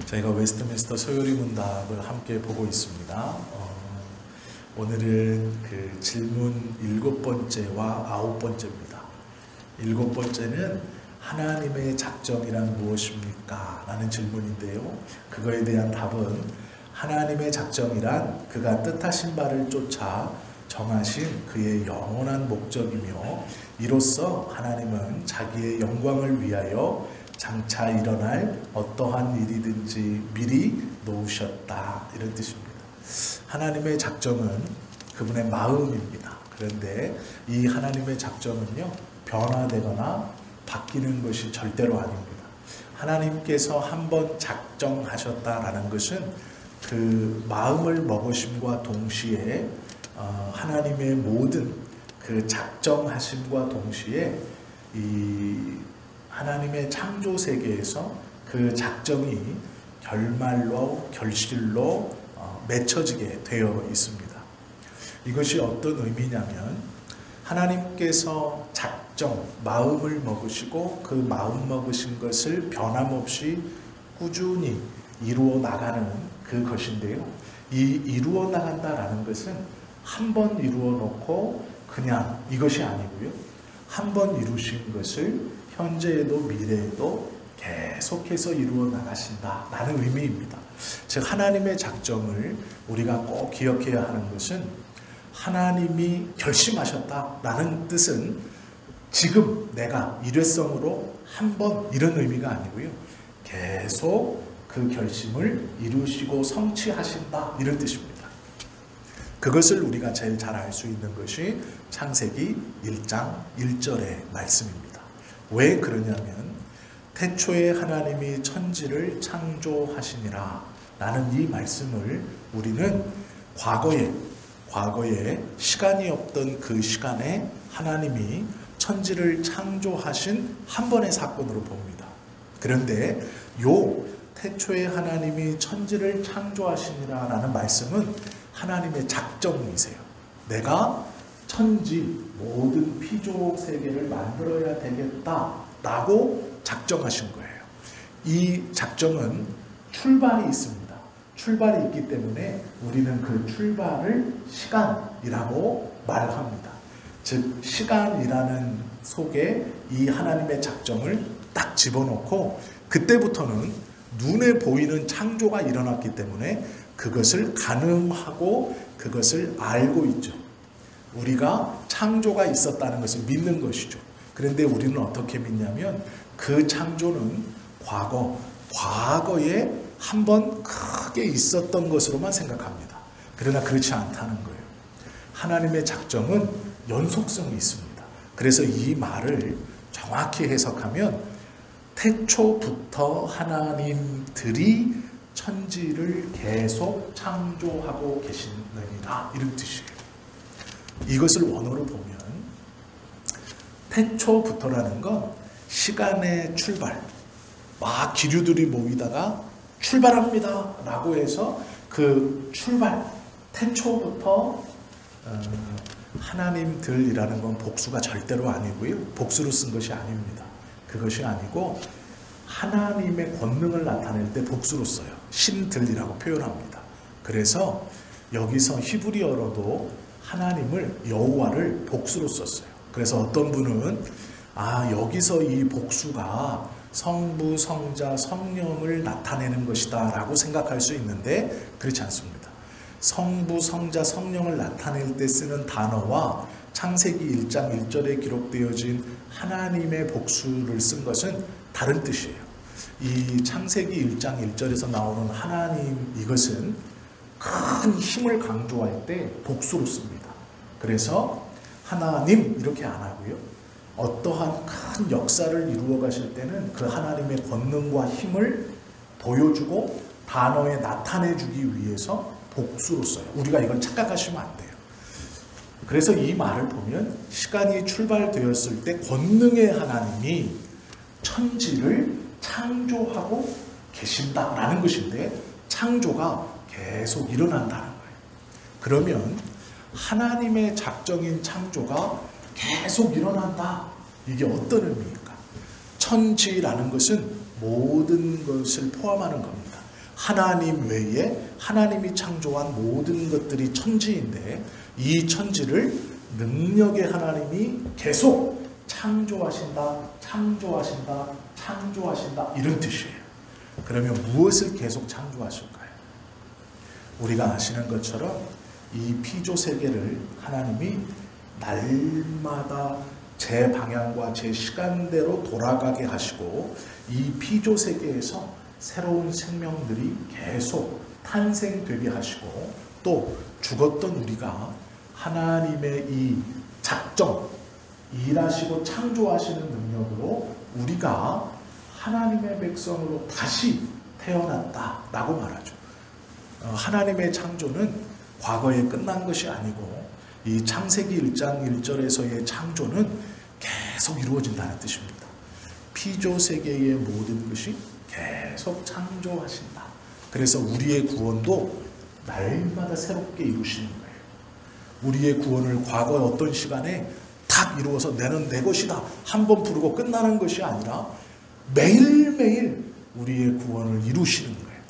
저희가 웨스트민스터 소요리 문답을 함께 보고 있습니다. 오늘은 그 질문 7번째와 9번째입니다. 7번째는 하나님의 작정이란 무엇입니까? 라는 질문인데요. 그거에 대한 답은 하나님의 작정이란 그가 뜻하신 바를 쫓아 정하신 그의 영원한 목적이며 이로써 하나님은 자기의 영광을 위하여 장차 일어날 어떠한 일이든지 미리 놓으셨다, 이런 뜻입니다. 하나님의 작정은 그분의 마음입니다. 그런데 이 하나님의 작정은요, 변화되거나 바뀌는 것이 절대로 아닙니다. 하나님께서 한번 작정하셨다라는 것은 그 마음을 먹으심과 동시에 하나님의 모든 그 작정하심과 동시에 이 하나님의 창조 세계에서 그 작정이 결말로 결실로 맺혀지게 되어 있습니다. 이것이 어떤 의미냐면 하나님께서 작정, 마음을 먹으시고 그 마음 먹으신 것을 변함없이 꾸준히 이루어 나가는 그것인데요. 이 이루어 나간다라는 것은 한 번 이루어 놓고 그냥 이것이 아니고요. 한 번 이루신 것을 현재에도 미래에도 계속해서 이루어 나가신다라는 의미입니다. 즉 하나님의 작정을 우리가 꼭 기억해야 하는 것은 하나님이 결심하셨다라는 뜻은 지금 내가 일회성으로 한 번 이런 의미가 아니고요. 계속 그 결심을 이루시고 성취하신다, 이런 뜻입니다. 그것을 우리가 제일 잘 알 수 있는 것이 창세기 1장 1절의 말씀입니다. 왜 그러냐면 태초에 하나님이 천지를 창조하시니라 라는 이 말씀을 우리는 과거에 시간이 없던 그 시간에 하나님이 천지를 창조하신 한 번의 사건으로 봅니다. 그런데 요 태초에 하나님이 천지를 창조하시니라 라는 말씀은 하나님의 작정이세요. 내가 천지 모든 피조 세계를 만들어야 되겠다라고 작정하신 거예요. 이 작정은 출발이 있습니다. 출발이 있기 때문에 우리는 그 출발을 시간이라고 말합니다. 즉 시간이라는 속에 이 하나님의 작정을 딱 집어넣고 그때부터는 눈에 보이는 창조가 일어났기 때문에 그것을 가늠하고 그것을 알고 있죠. 우리가 창조가 있었다는 것을 믿는 것이죠. 그런데 우리는 어떻게 믿냐면 그 창조는 과거에 한번 크게 있었던 것으로만 생각합니다. 그러나 그렇지 않다는 거예요. 하나님의 작정은 연속성이 있습니다. 그래서 이 말을 정확히 해석하면 태초부터 하나님들이 천지를 계속 창조하고 계시느니라, 이런 뜻이에요. 이것을 원어로 보면 태초부터라는 건 시간의 출발, 막 기류들이 모이다가 출발합니다 라고 해서 그 출발, 태초부터 하나님들이라는 건 복수가 절대로 아니고요. 복수로 쓴 것이 아닙니다. 그것이 아니고 하나님의 권능을 나타낼 때 복수로 써요. 신들이라고 표현합니다. 그래서 여기서 히브리어로도 하나님을 여호와를 복수로 썼어요. 그래서 어떤 분은 여기서 이 복수가 성부, 성자, 성령을 나타내는 것이다 라고 생각할 수 있는데 그렇지 않습니다. 성부, 성자, 성령을 나타낼 때 쓰는 단어와 창세기 1장 1절에 기록되어진 하나님의 복수를 쓴 것은 다른 뜻이에요. 이 창세기 1장 1절에서 나오는 하나님, 이것은 큰 힘을 강조할 때 복수로 씁니다. 그래서 하나님 이렇게 안 하고요. 어떠한 큰 역사를 이루어 가실 때는 그 하나님의 권능과 힘을 보여주고 단어에 나타내주기 위해서 복수로 써요. 우리가 이걸 착각하시면 안 돼요. 그래서 이 말을 보면 시간이 출발되었을 때 권능의 하나님이 천지를 창조하고 계신다라는 것인데 창조가 계속 일어난다는 거예요. 그러면 하나님의 작정인 창조가 계속 일어난다. 이게 어떤 의미입니까? 천지라는 것은 모든 것을 포함하는 겁니다. 하나님 외에 하나님이 창조한 모든 것들이 천지인데 이 천지를 능력의 하나님이 계속 창조하신다, 창조하신다, 창조하신다 이런 뜻이에요. 그러면 무엇을 계속 창조하실까요? 우리가 아시는 것처럼 이 피조 세계를 하나님이 날마다 제 방향과 제 시간대로 돌아가게 하시고 이 피조 세계에서 새로운 생명들이 계속 탄생되게 하시고 또 죽었던 우리가 하나님의 이 작정, 일하시고 창조하시는 능력으로 우리가 하나님의 백성으로 다시 태어났다라고 말하죠. 하나님의 창조는 과거에 끝난 것이 아니고 이 창세기 1장 1절에서의 창조는 계속 이루어진다는 뜻입니다. 피조 세계의 모든 것이 계속 창조하신다. 그래서 우리의 구원도 날마다 새롭게 이루시는 거예요. 우리의 구원을 과거의 어떤 시간에 딱 이루어서 내는 내 것이다 한번 부르고 끝나는 것이 아니라 매일매일 우리의 구원을 이루시는 거예요.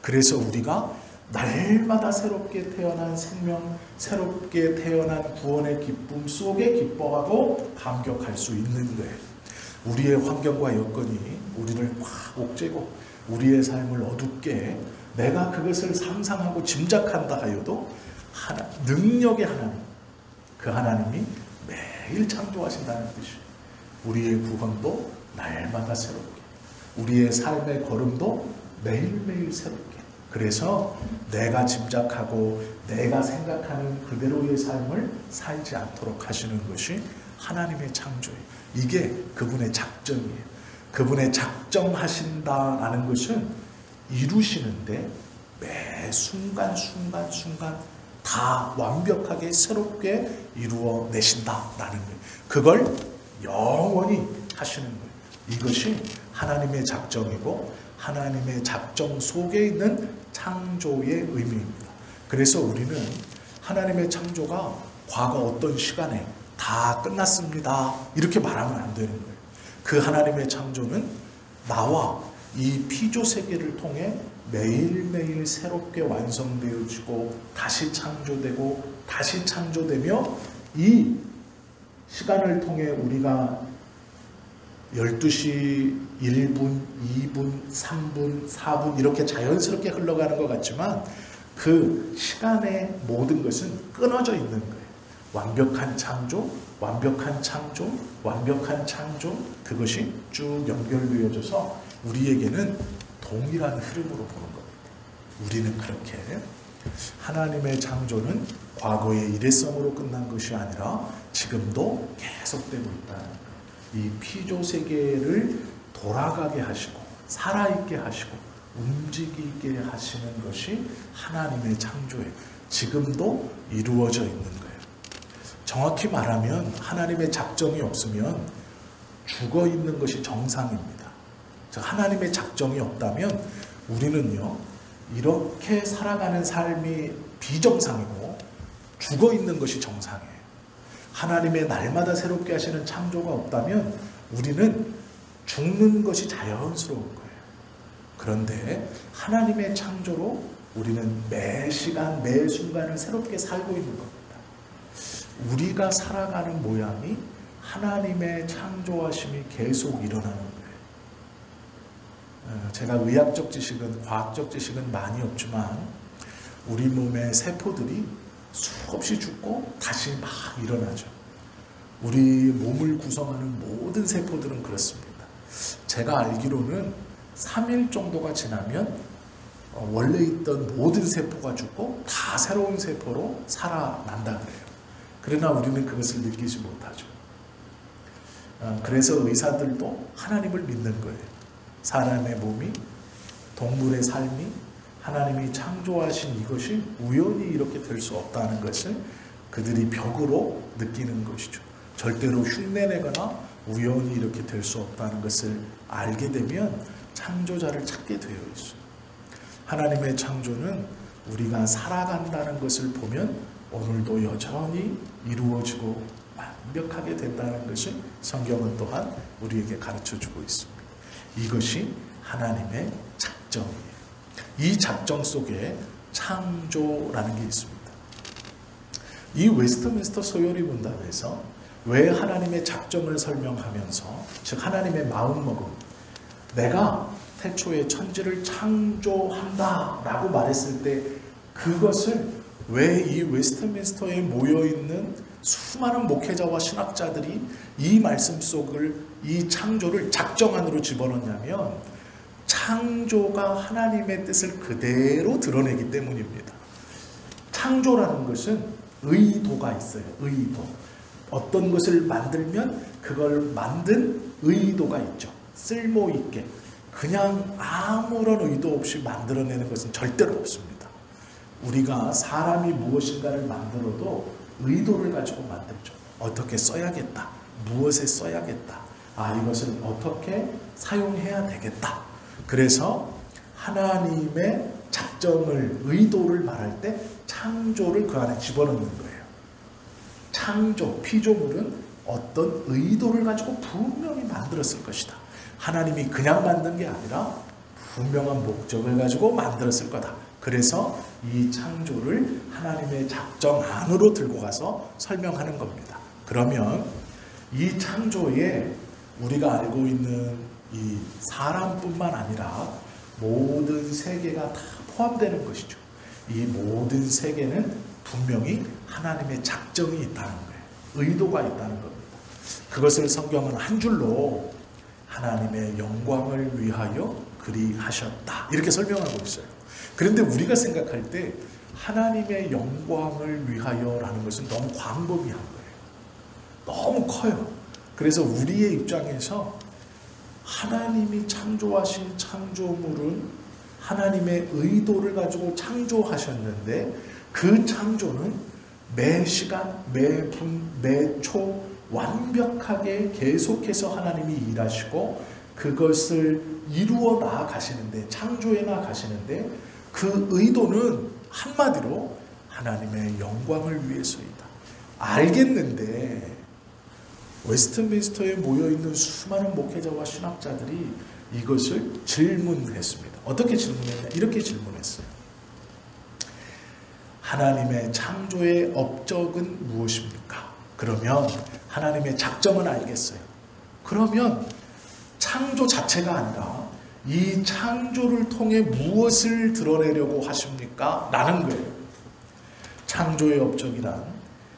그래서 우리가 날마다 새롭게 태어난 생명, 새롭게 태어난 구원의 기쁨 속에 기뻐하고 감격할 수 있는 거예요. 우리의 환경과 여건이 우리를 확 옥죄고 우리의 삶을 어둡게 내가 그것을 상상하고 짐작한다 하여도 능력의 하나님, 그 하나님이 매일 창조하신다는 뜻이에요. 우리의 구원도 날마다 새롭게, 우리의 삶의 걸음도 매일매일 새롭게. 그래서 내가 짐작하고 내가 생각하는 그대로의 삶을 살지 않도록 하시는 것이 하나님의 창조예요. 이게 그분의 작정이에요. 그분의 작정하신다라는 것은 이루시는데 매 순간순간 다 완벽하게 새롭게 이루어내신다라는 거예요. 그걸 영원히 하시는 거예요. 이것이 하나님의 작정이고 하나님의 작정 속에 있는 창조의 의미입니다. 그래서 우리는 하나님의 창조가 과거 어떤 시간에 다 끝났습니다 이렇게 말하면 안 되는 거예요. 그 하나님의 창조는 나와 이 피조 세계를 통해 매일매일 새롭게 완성되어지고 다시 창조되고 다시 창조되며 이 시간을 통해 우리가 12시 1분, 2분, 3분, 4분 이렇게 자연스럽게 흘러가는 것 같지만 그 시간의 모든 것은 끊어져 있는 거예요. 완벽한 창조, 완벽한 창조, 완벽한 창조 그것이 쭉 연결되어져서 우리에게는 동일한 흐름으로 보는 겁니다. 우리는 그렇게 하나님의 창조는 과거의 일회성으로 끝난 것이 아니라 지금도 계속되고 있다는 거예요. 이 피조 세계를 돌아가게 하시고 살아있게 하시고 움직이게 하시는 것이 하나님의 창조예요. 지금도 이루어져 있는 거예요. 정확히 말하면 하나님의 작정이 없으면 죽어 있는 것이 정상입니다. 하나님의 작정이 없다면 우리는요 이렇게 살아가는 삶이 비정상이고 죽어 있는 것이 정상이에요. 하나님의 날마다 새롭게 하시는 창조가 없다면 우리는 죽는 것이 자연스러운 거예요. 그런데 하나님의 창조로 우리는 매 시간 매 순간을 새롭게 살고 있는 겁니다. 우리가 살아가는 모양이 하나님의 창조하심이 계속 일어나는 거예요. 제가 의학적 지식은 과학적 지식은 많이 없지만 우리 몸의 세포들이 수없이 죽고 다시 막 일어나죠. 우리 몸을 구성하는 모든 세포들은 그렇습니다. 제가 알기로는 3일 정도가 지나면 원래 있던 모든 세포가 죽고 다 새로운 세포로 살아난다 그래요. 그러나 우리는 그것을 느끼지 못하죠. 그래서 의사들도 하나님을 믿는 거예요. 사람의 몸이, 동물의 삶이 하나님이 창조하신 이것이 우연히 이렇게 될 수 없다는 것을 그들이 벽으로 느끼는 것이죠. 절대로 흉내내거나 우연히 이렇게 될 수 없다는 것을 알게 되면 창조자를 찾게 되어 있어요. 하나님의 창조는 우리가 살아간다는 것을 보면 오늘도 여전히 이루어지고 완벽하게 된다는 것을 성경은 또한 우리에게 가르쳐주고 있습니다. 이것이 하나님의 작정이에요. 이 작정 속에 창조라는 게 있습니다. 이 웨스트민스터 소요리 문답에서 왜 하나님의 작정을 설명하면서, 즉 하나님의 마음먹음, 내가 태초에 천지를 창조한다 라고 말했을 때 그것을 왜 이 웨스트민스터에 모여있는 수많은 목회자와 신학자들이 이 말씀 속을, 이 창조를 작정 안으로 집어넣냐면 창조가 하나님의 뜻을 그대로 드러내기 때문입니다. 창조라는 것은 의도가 있어요. 의도. 어떤 것을 만들면 그걸 만든 의도가 있죠. 쓸모있게. 그냥 아무런 의도 없이 만들어내는 것은 절대로 없습니다. 우리가 사람이 무엇인가를 만들어도 의도를 가지고 만들죠. 어떻게 써야겠다. 무엇에 써야겠다. 이것을 어떻게 사용해야 되겠다. 그래서 하나님의 작정을, 의도를 말할 때 창조를 그 안에 집어넣는 거예요. 창조, 피조물은 어떤 의도를 가지고 분명히 만들었을 것이다. 하나님이 그냥 만든 게 아니라 분명한 목적을 가지고 만들었을 거다. 그래서 이 창조를 하나님의 작정 안으로 들고 가서 설명하는 겁니다. 그러면 이 창조에 우리가 알고 있는 이 사람뿐만 아니라 모든 세계가 다 포함되는 것이죠. 이 모든 세계는 분명히 하나님의 작정이 있다는 거예요. 의도가 있다는 겁니다. 그것을 성경은 한 줄로 하나님의 영광을 위하여 그리하셨다 이렇게 설명하고 있어요. 그런데 우리가 생각할 때 하나님의 영광을 위하여라는 것은 너무 광범위한 거예요. 너무 커요. 그래서 우리의 입장에서 하나님이 창조하신 창조물은 하나님의 의도를 가지고 창조하셨는데 그 창조는 매 시간, 매 분, 매 초 완벽하게 계속해서 하나님이 일하시고 그것을 이루어 나아가시는데, 창조해 나아가시는데 그 의도는 한마디로 하나님의 영광을 위해서이다. 알겠는데 웨스트민스터에 모여있는 수많은 목회자와 신학자들이 이것을 질문했습니다. 어떻게 질문했냐? 이렇게 질문했어요. 하나님의 창조의 업적은 무엇입니까? 그러면 하나님의 작정은 알겠어요. 그러면 창조 자체가 아니라 이 창조를 통해 무엇을 드러내려고 하십니까? 라는 거예요. 창조의 업적이란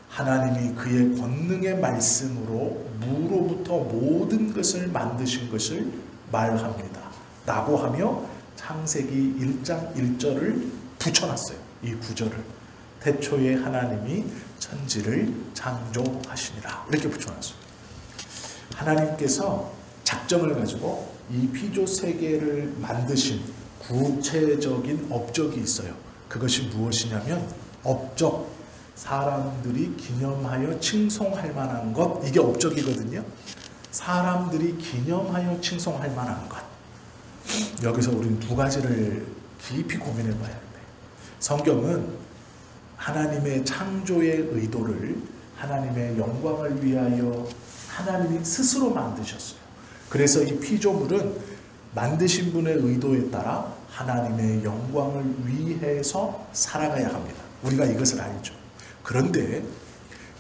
하나님이 그의 권능의 말씀으로 무로부터 모든 것을 만드신 것을 말합니다. 라고 하며 창세기 1장 1절을 붙여놨어요. 이 구절을. 태초에 하나님이 천지를 창조하시니라. 이렇게 붙여놨어요. 하나님께서 작정을 가지고 이 피조 세계를 만드신 구체적인 업적이 있어요. 그것이 무엇이냐면 업적, 사람들이 기념하여 칭송할 만한 것, 이게 업적이거든요. 사람들이 기념하여 칭송할 만한 것. 여기서 우리는 두 가지를 깊이 고민해 봐야 돼요. 성경은 하나님의 창조의 의도를 하나님의 영광을 위하여 하나님이 스스로 만드셨어요. 그래서 이 피조물은 만드신 분의 의도에 따라 하나님의 영광을 위해서 살아가야 합니다. 우리가 이것을 알죠. 그런데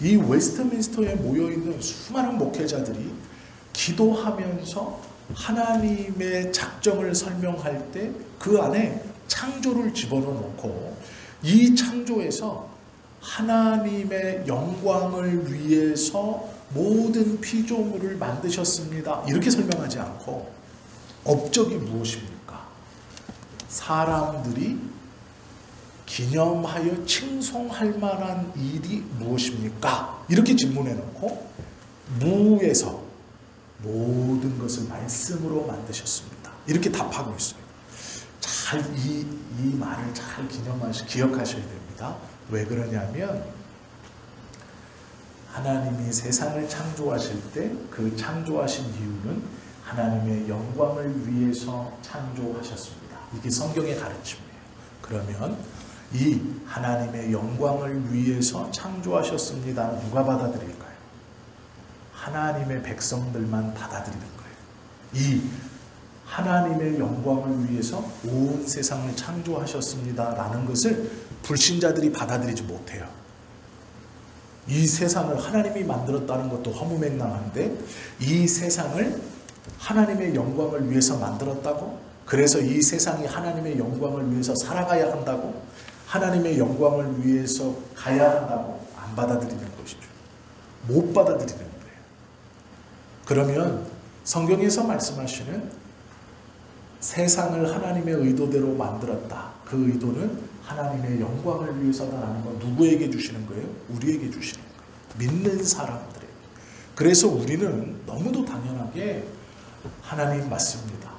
이 웨스트민스터에 모여있는 수많은 목회자들이 기도하면서 하나님의 작정을 설명할 때 그 안에 창조를 집어넣어 놓고 이 창조에서 하나님의 영광을 위해서 모든 피조물을 만드셨습니다. 이렇게 설명하지 않고 업적이 무엇입니까? 사람들이 기념하여 칭송할 만한 일이 무엇입니까? 이렇게 질문해 놓고 무에서 모든 것을 말씀으로 만드셨습니다. 이렇게 답하고 있어요. 잘 이 말을 잘 기억하셔야 됩니다. 왜 그러냐면 하나님이 세상을 창조하실 때 그 창조하신 이유는 하나님의 영광을 위해서 창조하셨습니다. 이게 성경의 가르침이에요. 그러면 이 하나님의 영광을 위해서 창조하셨습니다. 누가 하나님의 백성들만 받아들이는 거예요. 이 하나님의 영광을 위해서 온 세상을 창조하셨습니다 라는 것을 불신자들이 받아들이지 못해요. 이 세상을 하나님이 만들었다는 것도 허무맹랑한데 이 세상을 하나님의 영광을 위해서 만들었다고? 그래서 이 세상이 하나님의 영광을 위해서 살아가야 한다고? 하나님의 영광을 위해서 가야 한다고? 안 받아들이는 것이죠. 못 받아들이는 거예요. 그러면 성경에서 말씀하시는 세상을 하나님의 의도대로 만들었다. 그 의도는 하나님의 영광을 위해서다라는 건 누구에게 주시는 거예요? 우리에게 주시는 거예요. 믿는 사람들에게. 그래서 우리는 너무도 당연하게 하나님 맞습니다.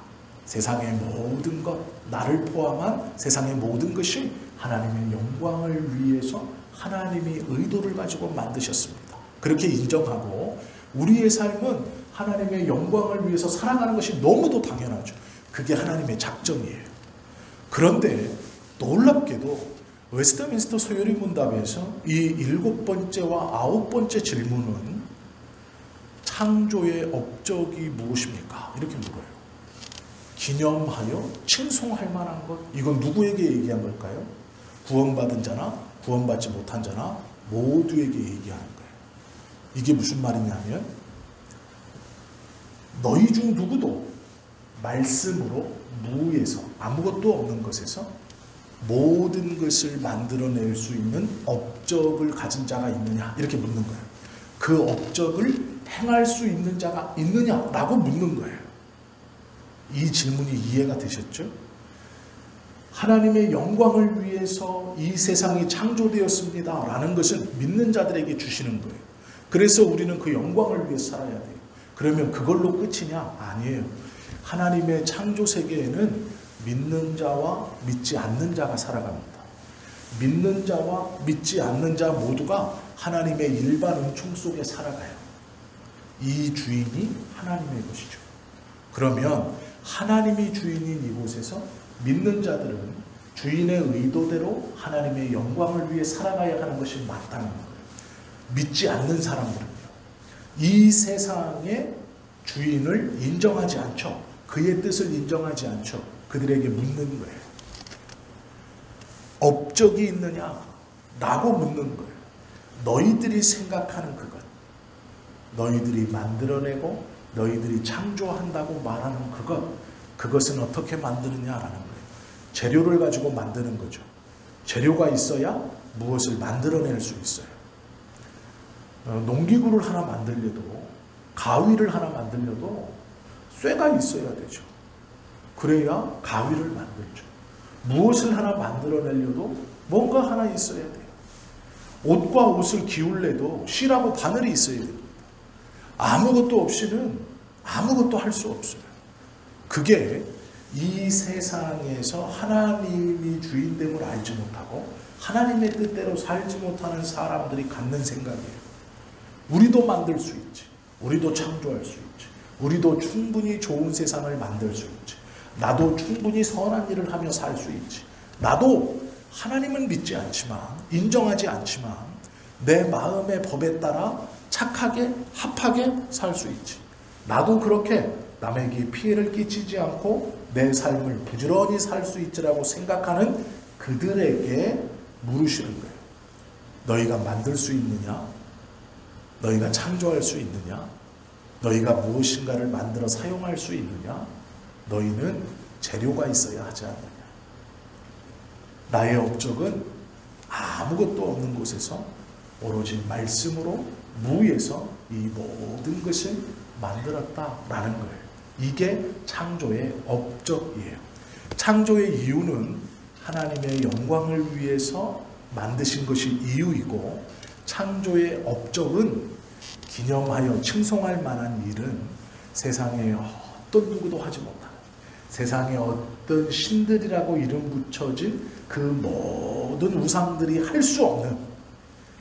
세상의 모든 것, 나를 포함한 세상의 모든 것이 하나님의 영광을 위해서 하나님이 의도를 가지고 만드셨습니다. 그렇게 인정하고 우리의 삶은 하나님의 영광을 위해서 살아가는 것이 너무도 당연하죠. 그게 하나님의 작정이에요. 그런데 놀랍게도 웨스트민스터 소요리 문답에서 이 7번째와 9번째 질문은 창조의 업적이 무엇입니까? 이렇게 물어요. 기념하여 칭송할 만한 것, 이건 누구에게 얘기한 걸까요? 구원받은 자나 구원받지 못한 자나 모두에게 얘기하는 거예요. 이게 무슨 말이냐면 너희 중 누구도 말씀으로 무에서 아무것도 없는 것에서 모든 것을 만들어낼 수 있는 업적을 가진 자가 있느냐 이렇게 묻는 거예요. 그 업적을 행할 수 있는 자가 있느냐라고 묻는 거예요. 이 질문이 이해가 되셨죠? 하나님의 영광을 위해서 이 세상이 창조되었습니다 라는 것은 믿는 자들에게 주시는 거예요. 그래서 우리는 그 영광을 위해 살아야 돼요. 그러면 그걸로 끝이냐? 아니에요. 하나님의 창조 세계에는 믿는 자와 믿지 않는 자가 살아갑니다. 믿는 자와 믿지 않는 자 모두가 하나님의 일반 은총 속에 살아가요. 이 주인이 하나님의 것이죠. 그러면 하나님이 주인인 이곳에서 믿는 자들은 주인의 의도대로 하나님의 영광을 위해 살아가야 하는 것이 맞다는 거예요. 믿지 않는 사람들은요, 이 세상의 주인을 인정하지 않죠. 그의 뜻을 인정하지 않죠. 그들에게 묻는 거예요. 업적이 있느냐? 라고 묻는 거예요. 너희들이 생각하는 그것, 너희들이 만들어내고 너희들이 창조한다고 말하는 그것은 어떻게 만드느냐라는 거예요. 재료를 가지고 만드는 거죠. 재료가 있어야 무엇을 만들어낼 수 있어요. 농기구를 하나 만들려도, 가위를 하나 만들려도 쇠가 있어야 되죠. 그래야 가위를 만들죠. 무엇을 하나 만들어내려도 뭔가 하나 있어야 돼요. 옷과 옷을 기울래도 실하고 바늘이 있어야 됩니다. 아무것도 없이는 아무것도 할 수 없어요. 그게 이 세상에서 하나님이 주인됨을 알지 못하고 하나님의 뜻대로 살지 못하는 사람들이 갖는 생각이에요. 우리도 만들 수 있지. 우리도 창조할 수 있지. 우리도 충분히 좋은 세상을 만들 수 있지. 나도 충분히 선한 일을 하며 살 수 있지. 나도 하나님은 믿지 않지만, 인정하지 않지만 내 마음의 법에 따라 착하게, 합하게 살 수 있지. 나도 그렇게 남에게 피해를 끼치지 않고 내 삶을 부지런히 살 수 있지라고 생각하는 그들에게 물으시는 거예요. 너희가 만들 수 있느냐? 너희가 창조할 수 있느냐? 너희가 무엇인가를 만들어 사용할 수 있느냐? 너희는 재료가 있어야 하지 않느냐? 나의 업적은 아무것도 없는 곳에서 오로지 말씀으로 무에서 이 모든 것을 만들었다라는 거예요. 이게 창조의 업적이에요. 창조의 이유는 하나님의 영광을 위해서 만드신 것이 이유이고, 창조의 업적은 기념하여 칭송할 만한 일은 세상에 어떤 누구도 하지 못하는, 세상에 어떤 신들이라고 이름 붙여진 그 모든 우상들이 할 수 없는,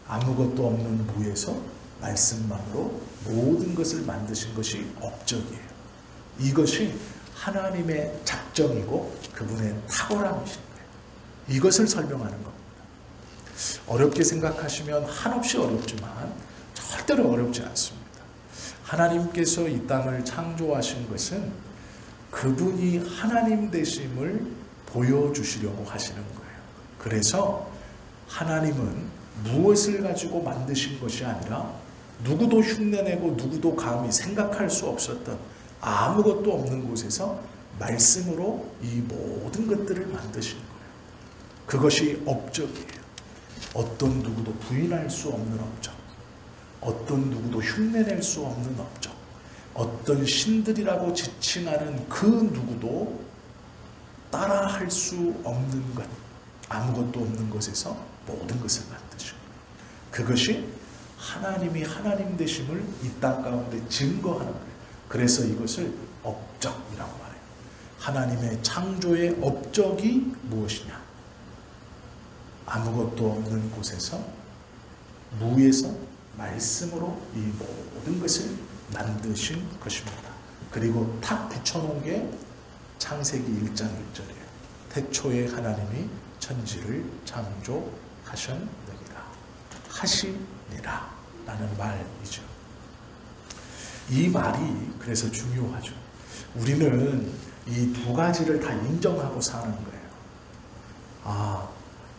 아무것도 없는 무에서 말씀만으로 모든 것을 만드신 것이 업적이에요. 이것이 하나님의 작정이고 그분의 탁월함이신 거예요. 이것을 설명하는 겁니다. 어렵게 생각하시면 한없이 어렵지만 절대로 어렵지 않습니다. 하나님께서 이 땅을 창조하신 것은 그분이 하나님 되심을 보여주시려고 하시는 거예요. 그래서 하나님은 무엇을 가지고 만드신 것이 아니라 누구도 흉내내고 누구도 감히 생각할 수 없었던 아무것도 없는 곳에서 말씀으로 이 모든 것들을 만드신 거예요. 그것이 업적이에요. 어떤 누구도 부인할 수 없는 업적, 어떤 누구도 흉내낼 수 없는 업적, 어떤 신들이라고 지칭하는 그 누구도 따라할 수 없는 것, 아무것도 없는 것에서 모든 것을 만드신 거예요. 그것이 하나님이 하나님 되심을 이 땅 가운데 증거하는 거예요. 그래서 이것을 업적이라고 말해요. 하나님의 창조의 업적이 무엇이냐? 아무것도 없는 곳에서 무에서 말씀으로 이 모든 것을 만드신 것입니다. 그리고 탁 붙여놓은 게 창세기 1장 1절이에요. 태초에 하나님이 천지를 창조하셨느니라. 하시니라 라는 말이죠. 이 말이 그래서 중요하죠. 우리는 이 두 가지를 다 인정하고 사는 거예요. 아,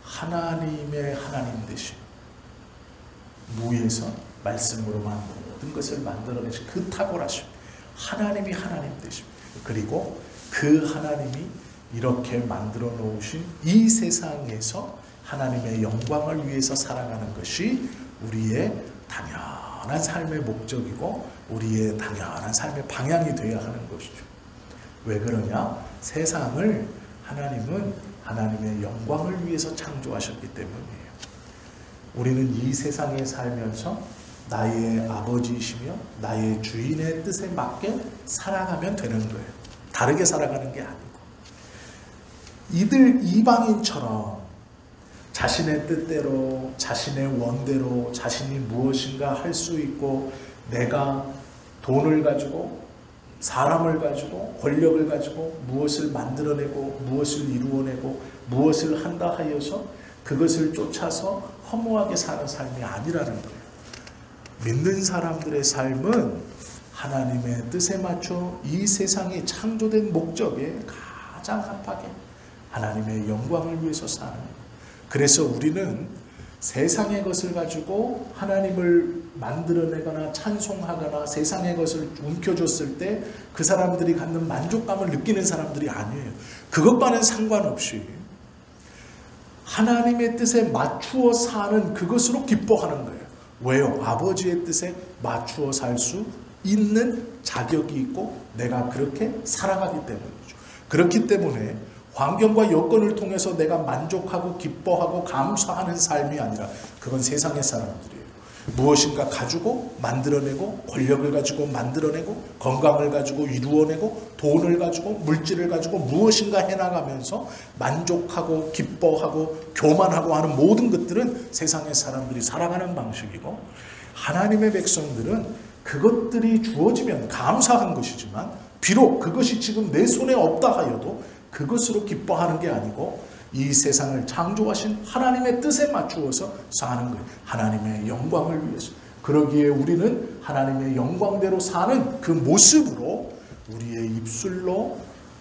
하나님의 하나님 되심, 무에서 말씀으로만 모든 것을 만들어내신 그 탁월하심, 하나님이 하나님 되심, 그리고 그 하나님이 이렇게 만들어 놓으신 이 세상에서 하나님의 영광을 위해서 살아가는 것이 우리의 당연한 삶의 목적이고 우리의 당연한 삶의 방향이 되어야 하는 것이죠. 왜 그러냐? 세상을 하나님은 하나님의 영광을 위해서 창조하셨기 때문이에요. 우리는 이 세상에 살면서 나의 아버지이시며 나의 주인의 뜻에 맞게 살아가면 되는 거예요. 다르게 살아가는 게 아니고. 이들 이방인처럼 자신의 뜻대로, 자신의 원대로 자신이 무엇인가 할 수 있고, 내가 돈을 가지고, 사람을 가지고, 권력을 가지고 무엇을 만들어내고 무엇을 이루어내고 무엇을 한다 하여서 그것을 쫓아서 허무하게 사는 삶이 아니라는 거예요. 믿는 사람들의 삶은 하나님의 뜻에 맞춰 이 세상이 창조된 목적에 가장 합하게 하나님의 영광을 위해서 사는 거예요. 그래서 우리는 세상의 것을 가지고 하나님을 만들어내거나 찬송하거나 세상의 것을 움켜줬을 때 그 사람들이 갖는 만족감을 느끼는 사람들이 아니에요. 그것과는 상관없이 하나님의 뜻에 맞추어 사는 그것으로 기뻐하는 거예요. 왜요? 아버지의 뜻에 맞추어 살 수 있는 자격이 있고 내가 그렇게 살아가기 때문이죠. 그렇기 때문에 환경과 여건을 통해서 내가 만족하고 기뻐하고 감사하는 삶이 아니라 그건 세상의 사람들이에요. 무엇인가 가지고 만들어내고 권력을 가지고 만들어내고 건강을 가지고 이루어내고 돈을 가지고 물질을 가지고 무엇인가 해나가면서 만족하고 기뻐하고 교만하고 하는 모든 것들은 세상의 사람들이 살아가는 방식이고, 하나님의 백성들은 그것들이 주어지면 감사한 것이지만 비록 그것이 지금 내 손에 없다 하여도 그것으로 기뻐하는 게 아니고 이 세상을 창조하신 하나님의 뜻에 맞추어서 사는 거예요. 하나님의 영광을 위해서. 그러기에 우리는 하나님의 영광대로 사는 그 모습으로 우리의 입술로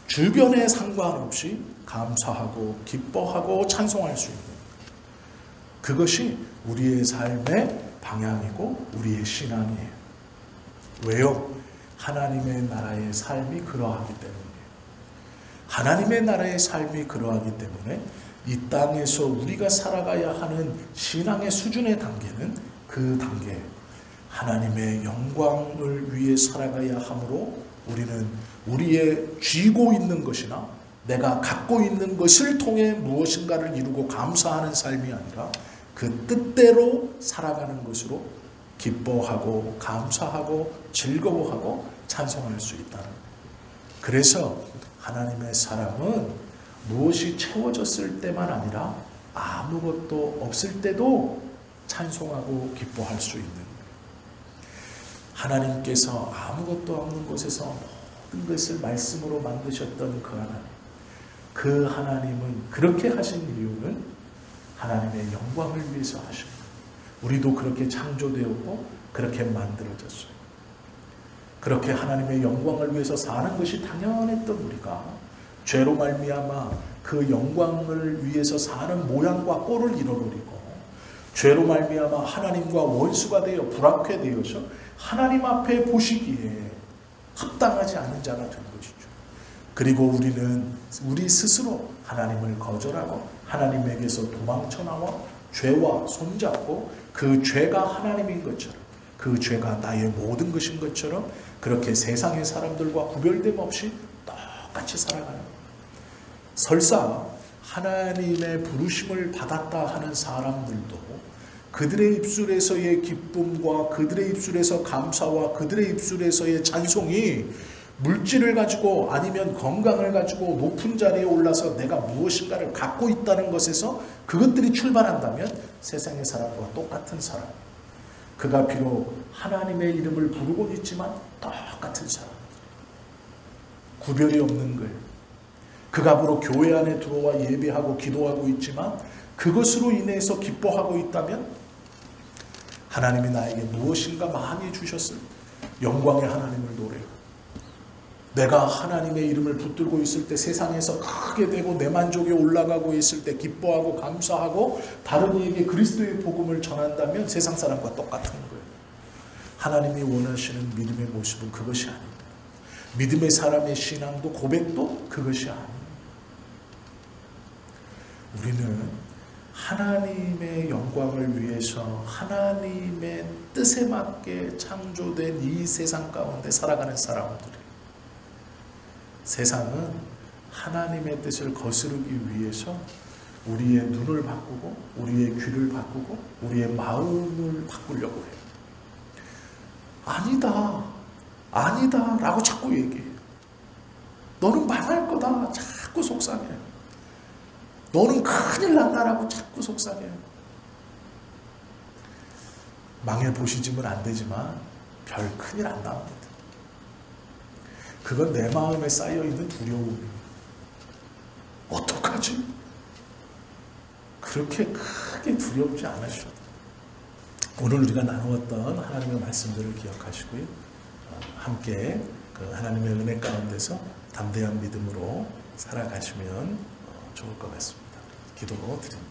주변에 상관없이 감사하고 기뻐하고 찬송할 수 있는, 그것이 우리의 삶의 방향이고 우리의 신앙이에요. 왜요? 하나님의 나라의 삶이 그러하기 때문에. 하나님의 나라의 삶이 그러하기 때문에 이 땅에서 우리가 살아가야 하는 신앙의 수준의 단계는 그 단계, 하나님의 영광을 위해 살아가야 하므로 우리는 우리의 쥐고 있는 것이나 내가 갖고 있는 것을 통해 무엇인가를 이루고 감사하는 삶이 아니라 그 뜻대로 살아가는 것으로 기뻐하고 감사하고 즐거워하고 찬송할 수 있다는 거예요. 그래서 하나님의 사람은 무엇이 채워졌을 때만 아니라 아무것도 없을 때도 찬송하고 기뻐할 수 있는 거예요. 하나님께서 아무것도 없는 곳에서 모든 것을 말씀으로 만드셨던 그 하나님은 그렇게 하신 이유는 하나님의 영광을 위해서 하신 거예요. 우리도 그렇게 창조되었고 그렇게 만들어졌어요. 그렇게 하나님의 영광을 위해서 사는 것이 당연했던 우리가 죄로 말미암아 그 영광을 위해서 사는 모양과 꼴을 잃어버리고 죄로 말미암아 하나님과 원수가 되어 불합해되어서 하나님 앞에 보시기에 합당하지 않은 자가 된 것이죠. 그리고 우리는 우리 스스로 하나님을 거절하고 하나님에게서 도망쳐 나와 죄와 손잡고 그 죄가 하나님인 것처럼 그 죄가 나의 모든 것인 것처럼 그렇게 세상의 사람들과 구별됨 없이 똑같이 살아가는 거예요. 설사 하나님의 부르심을 받았다 하는 사람들도 그들의 입술에서의 기쁨과 그들의 입술에서 감사와 그들의 입술에서의 찬송이 물질을 가지고 아니면 건강을 가지고 높은 자리에 올라서 내가 무엇인가를 갖고 있다는 것에서 그것들이 출발한다면 세상의 사람과 똑같은 사람, 그가 비록 하나님의 이름을 부르곤 있지만 똑같은 사람, 구별이 없는 글, 그가 비록 교회 안에 들어와 예배하고 기도하고 있지만 그것으로 인해서 기뻐하고 있다면 하나님이 나에게 무엇인가 많이 주셨을 영광의 하나님을 노래하고 내가 하나님의 이름을 붙들고 있을 때 세상에서 크게 되고 내 만족에 올라가고 있을 때 기뻐하고 감사하고 다른 이에게 그리스도의 복음을 전한다면 세상 사람과 똑같은 거예요. 하나님이 원하시는 믿음의 모습은 그것이 아닙니다. 믿음의 사람의 신앙도 고백도 그것이 아닙니다. 우리는 하나님의 영광을 위해서 하나님의 뜻에 맞게 창조된 이 세상 가운데 살아가는 사람들이에요. 세상은 하나님의 뜻을 거스르기 위해서 우리의 눈을 바꾸고 우리의 귀를 바꾸고 우리의 마음을 바꾸려고 해요. 아니다, 아니다 라고 자꾸 얘기해요. 너는 망할 거다 자꾸 속상해요. 너는 큰일 난다라고 자꾸 속상해요. 망해보시지면 안 되지만 별 큰일 안 나옵니다. 그건 내 마음에 쌓여있는 두려움입니다. 어떡하지? 그렇게 크게 두렵지 않으셔도 오늘 우리가 나누었던 하나님의 말씀들을 기억하시고요. 함께 그 하나님의 은혜 가운데서 담대한 믿음으로 살아가시면 좋을 것 같습니다. 기도 드립니다.